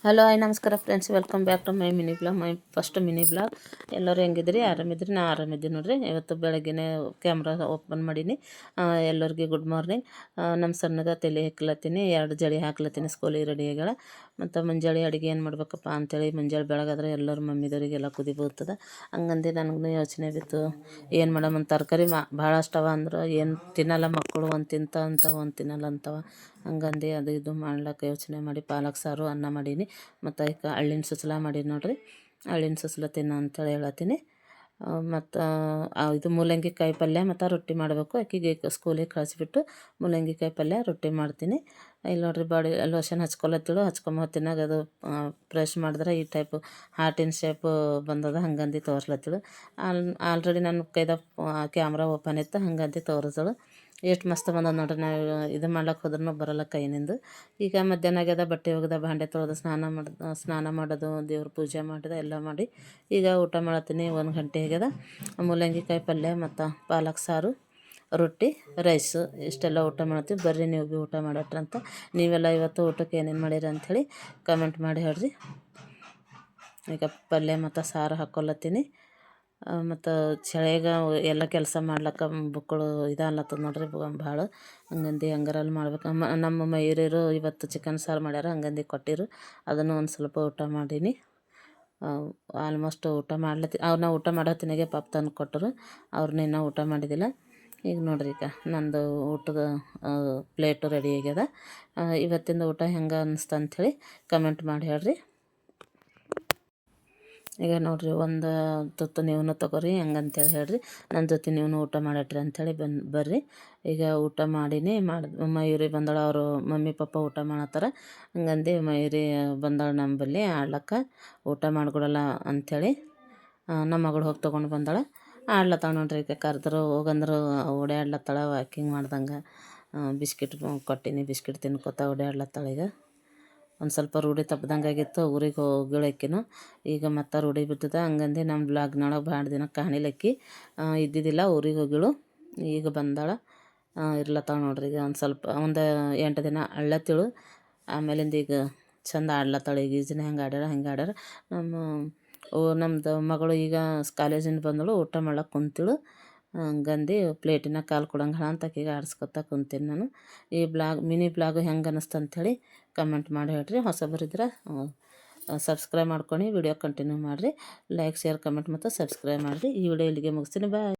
Hello hi ನಮಸ್ಕಾರ friends, welcome back to my first mini blog. ಎಲ್ಲರೂ ಹೆಂಗಿದ್ರಿ? ಆರಾಮಿದ್ರಿ? ನಾ ಆರಾಮಿದ್ದೀನಿ ನೋಡ್ರಿ. ಇವತ್ತು ಬೆಳಗ್ಗೆನೇ ಕ್ಯಾಮ್ರಾ ಓಪನ್ ಮಾಡೀನಿ. ಎಲ್ಲರಿಗೆ ಗುಡ್ ಮಾರ್ನಿಂಗ್. ನಮ್ಮ ಸಣ್ಣಗೆ ತಲೆ ಹಾಕ್ಲತ್ತೀನಿ, 2 ಜಡಿ ಹಾಕ್ಲತ್ತೀನಿ, ಸ್ಕೂಲಿಗೆ ರೆಡಿ ಆಗ್ಯಾಳ. ಮತ್ತು ಮುಂಜಾನೆ ಅಡುಗೆ ಏನು ಮಾಡ್ಬೇಕಪ್ಪ ಅಂಥೇಳಿ ಮುಂಜಾನೆ ಬೆಳಗಾದ್ರೆ ಎಲ್ಲರೂ ಮಮ್ಮಿದವರಿಗೆಲ್ಲ ಕುದಿ ಬೀಳ್ತದೆ. ಹಂಗಂದು ನನಗೂ ಯೋಚನೆ ಬಿತ್ತು, ಏನು ಮಾಡಮ್ಮ ತರಕಾರಿ ಭಾಳ ಅಷ್ಟವ ಅಂದ್ರೆ ಏನು ತಿನ್ನಲ್ಲ ಮಕ್ಕಳು, ಒಂದು ಒಂದು ತಿನ್ನಲ್ಲ ಅಂತವ. ಹಂಗಂದು ಅದು ಇದು ಮಾಡ್ಲಿಕ್ಕೆ ಯೋಚನೆ ಮಾಡಿ ಪಾಲಕ್ ಸಾರು ಅನ್ನ ಮಾಡೀನಿ. ಮತ್ತು ಅದಕ್ಕೆ ಹಳ್ಳಿನ ಸುಸ್ಲಾ ಮಾಡೀನಿ ನೋಡ್ರಿ. ಹಳ್ಳಿನ ಸುಸ್ಲ ತಿನ್ನು ಅಂತೇಳಿ ಹೇಳತ್ತೀನಿ. ಮತ್ತು ಇದು ಮೂಲಂಗಿ ಕಾಯಿ ಪಲ್ಯ ಮತ್ತು ರೊಟ್ಟಿ ಮಾಡಬೇಕು. ಆಕೆಗೆ ಸ್ಕೂಲಿಗೆ ಕಳಿಸ್ಬಿಟ್ಟು ಮೂಲಂಗಿ ಕಾಯಿ ಪಲ್ಯ ರೊಟ್ಟಿ ಮಾಡ್ತೀನಿ. ಇಲ್ಲಿ ನೋಡ್ರಿ ಬಾಡಿ ಲೋಷನ್ ಹಚ್ಕೊಳತ್ತಿಳು. ಹಚ್ಕೊಂಬತ್ತಿನಾಗ ಅದು ಬ್ರಷ್ ಮಾಡಿದ್ರೆ ಈ ಟೈಪು ಹಾರ್ಟಿನ ಶೇಪು ಬಂದದ. ಹಂಗಂದು ತೋರ್ಸ್ಲತ್ತಿಳು. ಆಲ್ರೆಡಿ ನನ್ನ ಕೈದಾಗ ಕ್ಯಾಮ್ರಾ ಓಪನ್ ಇತ್ತು, ಹಂಗಂದು ತೋರಿಸಳು. ಎಷ್ಟು ಮಸ್ತ್ ಬಂದದ ನೋಡ್ರಿ. ನಾವು ಇದು ಮಾಡ್ಲಿಕ್ಕೆ ಹೋದ್ರೂ ಬರೋಲ್ಲ ಕೈನಿಂದು. ಈಗ ಮಧ್ಯಾಹ್ನ ಆಗ್ಯದ, ಬಟ್ಟೆ ಒಗೆದ, ಭಾಂಡೆ ತೊಳೆದು, ಸ್ನಾನ ಮಾಡೋದು, ದೇವ್ರ ಪೂಜೆ ಮಾಡಿದ ಎಲ್ಲ ಮಾಡಿ ಈಗ ಊಟ ಮಾಡತ್ತೀನಿ. 1 ಗಂಟೆ ಆಗ್ಯದ. ಮೂಲಂಗಿ ಕಾಯಿ ಪಲ್ಯ ಮತ್ತು ಪಾಲಕ್ ಸಾರು, ರೊಟ್ಟಿ, ರೈಸು ಇಷ್ಟೆಲ್ಲ ಊಟ ಮಾಡ್ತೀವಿ. ಬರ್ರಿ ನೀವು ಭೀ ಊಟ ಮಾಡಟ್ರಂತ. ನೀವೆಲ್ಲ ಇವತ್ತು ಊಟಕ್ಕೆ ಏನೇನು ಮಾಡಿರಿ ಅಂಥೇಳಿ ಕಮೆಂಟ್ ಮಾಡಿ ಹೇಳ್ರಿ. ಈಗ ಪಲ್ಯ ಮತ್ತು ಸಾರು ಹಾಕ್ಕೊಳತ್ತೀನಿ. ಮತ್ತು ಚಳಿಗೆ ಎಲ್ಲ ಕೆಲಸ ಮಾಡ್ಲಿಕ್ಕೆ ಬುಕ್ಕಳು ಇದಲ್ಲತ್ತದ ನೋಡ್ರಿ ಭಾಳ. ಹಂಗಂದು ಹೆಂಗಾರಲ್ಲಿ ಮಾಡ್ಬೇಕು. ನಮ್ಮ ಮಯೂರಿಯರು ಇವತ್ತು ಚಿಕನ್ ಸಾರು ಮಾಡ್ಯಾರ, ಹಂಗಂದು ಕೊಟ್ಟಿರು. ಅದನ್ನು ಒಂದು ಸ್ವಲ್ಪ ಊಟ ಮಾಡೀನಿ. ಆಲ್ಮೋಸ್ಟ್ ಊಟ ಅವ್ರನ್ನ ಊಟ ಮಾಡತ್ತಿನಾಗೆ ಪಾಪ ತಂದು ಕೊಟ್ಟರು. ಅವ್ರನ್ನ ಇನ್ನೂ ಊಟ ಮಾಡಿದ್ದಿಲ್ಲ. ಈಗ ನೋಡ್ರಿ, ಈಗ ನಂದು ಊಟದ ಪ್ಲೇಟು ರೆಡಿ ಆಗ್ಯದ. ಇವತ್ತಿಂದ ಊಟ ಹೆಂಗೆ ಅನ್ನಿಸ್ತು ಅಂಥೇಳಿ ಕಮೆಂಟ್ ಮಾಡಿ ಹೇಳ್ರಿ. ಈಗ ನೋಡ್ರಿ, ಒಂದು ತುತ್ತು ನೀವು ತೊಗೊರಿ ಹಂಗಂತೇಳಿ ಹೇಳ್ರಿ. ನನ್ನ ಜೊತೆ ನೀವು ಊಟ ಮಾಡಟ್ರಿ ಅಂಥೇಳಿ ಬರ್ರಿ. ಈಗ ಊಟ ಮಾಡೀನಿ. ಮಯೂರಿ ಬಂದಾಳ, ಅವರು ಮಮ್ಮಿ ಪಾಪ ಊಟ ಮಾಡತ್ತಾರ. ಹಂಗಂದು ಮಯೂರಿ ಬಂದಾಳ ನಮ್ಮ ಬಳಿ ಆಡ್ಲಕ್ಕ. ಊಟ ಮಾಡ್ಕೊಡಲ್ಲ ಅಂಥೇಳಿ ನಮ್ಮ ಮಗಳು ಹೋಗಿ ತೊಗೊಂಡು ಬಂದಾಳ. ಆಡ್ಲತ್ತಾಳ ನೋಡ್ರಿ. ಈಗ ಕರೆದ್ರು ಹೋಗಂದ್ರು ಓಡಾಡ್ಲತ್ತಾಳ, ವಾಕಿಂಗ್ ಮಾಡ್ದಂಗೆ. ಬಿಸ್ಕಿಟ್ ಕೊಟ್ಟೀನಿ, ಬಿಸ್ಕಿಟ್ ತಿನ್ಕೋತ ಓಡಾಡ್ಲತ್ತಾಳ. ಈಗ ಒಂದು ಸ್ವಲ್ಪ ರೂಢಿ ತಪ್ಪದಂಗೆ ಆಗಿತ್ತು, ಊರಿಗೆ ಹೋಗಿಳಕ್ಕಿನು. ಈಗ ಮತ್ತೆ ರೂಢಿ ಬಿದ್ದದ. ಹಂಗಂದು ನಮ್ಮ ಬ್ಲಾಗ್ನೊಳಗೆ ಭಾಳ ದಿನ ಕಾಣಿಲಕ್ಕಿ ಇದ್ದಿದ್ದಿಲ್ಲ, ಊರಿಗೆ ಹೋಗಿಳು. ಈಗ ಬಂದಾಳ, ಇರ್ಲತ್ತಾಳ ನೋಡ್ರಿ. ಈಗ ಒಂದು 8 ದಿನ ಅಳ್ಳತ್ತಿಳು. ಆಮೇಲಿಂದ ಈಗ ಚಂದ ಆಡ್ಲತ್ತಾಳ. ಈಗ ಈಜಿನ ಹೆಂಗೆ ಆಡ್ಯಾರ ಹಂಗೆ ಆಡ್ಯಾರ. ನಮ್ಮದು ಮಗಳು ಈಗ ಕಾಲೇಜಿಂದ ಬಂದಳು, ಊಟ ಮಾಡ್ಲಕ್ಕೆ ಕುಂತಿಳು. ಹಂಗಂದು ಪ್ಲೇಟಿನ ಕಾಲು ಕೊಡಂಗೆ ಅಂತ ಆಕೆಗೆ ಆಡಿಸ್ಕೊತಾ ಕುಂತೀನಿ ನಾನು. ಈ ಮಿನಿ ಬ್ಲಾಗು ಹೆಂಗೆ ಅನ್ನಿಸ್ತು ಅಂಥೇಳಿ ಕಮೆಂಟ್ ಮಾಡಿ ಹೇಳ್ರಿ. ಹೊಸಬರಿದ್ರೆ ಸಬ್ಸ್ಕ್ರೈಬ್ ಮಾಡ್ಕೊಂಡು ವಿಡಿಯೋ ಕಂಟಿನ್ಯೂ ಮಾಡಿರಿ. ಲೈಕ್, ಶೇರ್, ಕಮೆಂಟ್ ಮತ್ತು ಸಬ್ಸ್ಕ್ರೈಬ್ ಮಾಡಿರಿ. ಈ ವಿಡಿಯೋ ಇಲ್ಲಿಗೆ ಮುಗಿಸ್ತೀನಿ. ಬಾಯ್.